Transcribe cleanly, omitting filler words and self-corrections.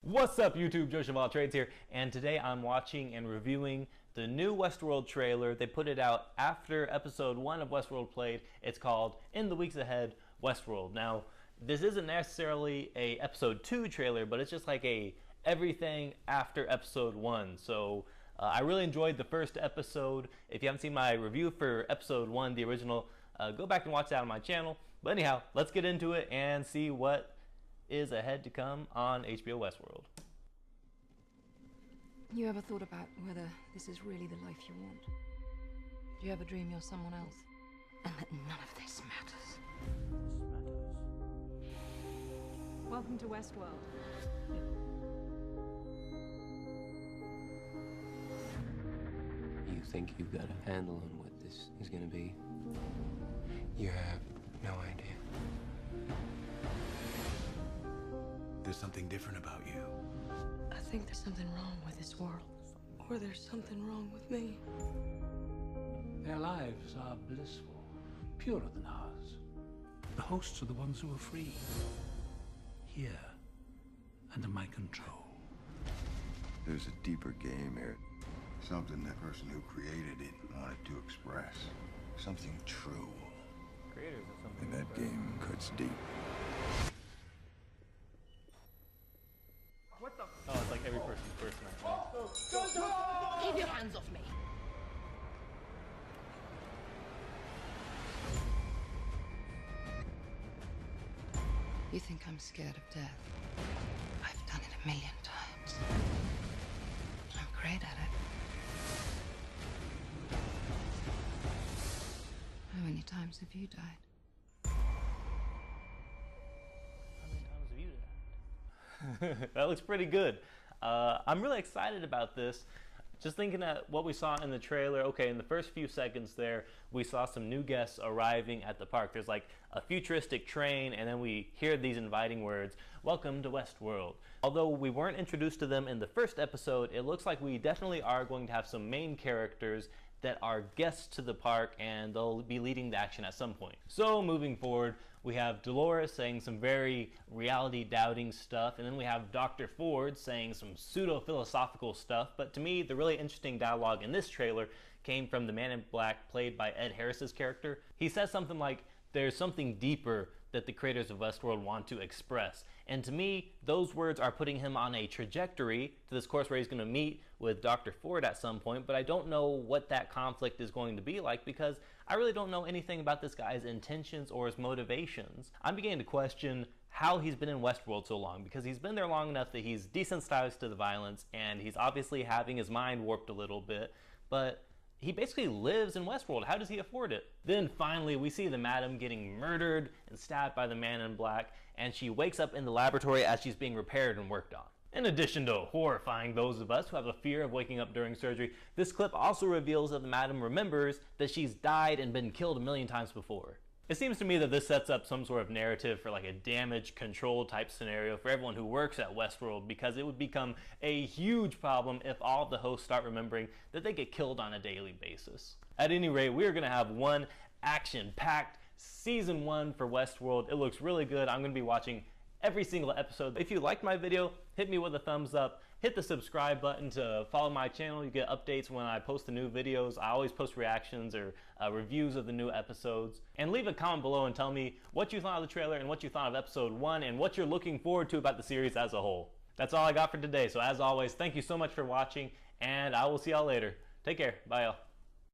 What's up YouTube, Joe Cheval Trades here, and today I'm watching and reviewing the new Westworld trailer. They put it out after episode 1 of Westworld played. It's called In the Weeks Ahead, Westworld. Now, this isn't necessarily a episode 2 trailer, but it's just like a everything after episode 1. So I really enjoyed the first episode. If you haven't seen my review for episode 1, the original, go back and watch that on my channel. But anyhow, let's get into it and see what is ahead to come on HBO Westworld. You ever thought about whether this is really the life you want? Do you ever dream you're someone else? And that none of this matters. Welcome to Westworld. You think you've got a handle on what this is gonna be? You have no idea. There's something different about you. I think there's something wrong with this world. Or there's something wrong with me. Their lives are blissful, purer than ours. The hosts are the ones who are free. Here, under my control. There's a deeper game here. Something that person who created it wanted to express. Something true. Creators of something. And that game cuts deep. What the? Oh, it's like every person's first night. Keep your hands off me! You think I'm scared of death? I've done it 1,000,000 times. I'm great at it. How many times have you died? How many times have you died? That looks pretty good. I'm really excited about this. Just thinking at what we saw in the trailer, okay, in the first few seconds there, we saw some new guests arriving at the park. There's like a futuristic train, and then we hear these inviting words, "Welcome to Westworld." Although we weren't introduced to them in the first episode, it looks like we definitely are going to have some main characters that are guests to the park, and they'll be leading the action at some point. So moving forward, we have Dolores saying some very reality-doubting stuff, and then we have Dr. Ford saying some pseudo-philosophical stuff. But to me, the really interesting dialogue in this trailer came from the Man in Black, played by Ed Harris's character. He says something like, "There's something deeper that the creators of Westworld want to express." And to me, those words are putting him on a trajectory to this course where he's going to meet with Dr. Ford at some point, but I don't know what that conflict is going to be like because I really don't know anything about this guy's intentions or his motivations. I'm beginning to question how he's been in Westworld so long, because he's been there long enough that he's desensitized to the violence and he's obviously having his mind warped a little bit, but he basically lives in Westworld. How does he afford it? Then finally, we see the madam getting murdered and stabbed by the Man in Black, and she wakes up in the laboratory as she's being repaired and worked on. In addition to horrifying those of us who have a fear of waking up during surgery, this clip also reveals that the madam remembers that she's died and been killed 1,000,000 times before. It seems to me that this sets up some sort of narrative for like a damage control type scenario for everyone who works at Westworld, because it would become a huge problem if all of the hosts start remembering that they get killed on a daily basis. At any rate, we're going to have one action-packed season 1 for Westworld. It looks really good. I'm going to be watching every single episode. If you liked my video, hit me with a thumbs up. Hit the subscribe button to follow my channel. You get updates when I post the new videos. I always post reactions or reviews of the new episodes. And leave a comment below and tell me what you thought of the trailer and what you thought of episode 1 and what you're looking forward to about the series as a whole. That's all I got for today. So as always, thank you so much for watching, and I will see y'all later. Take care. Bye, y'all.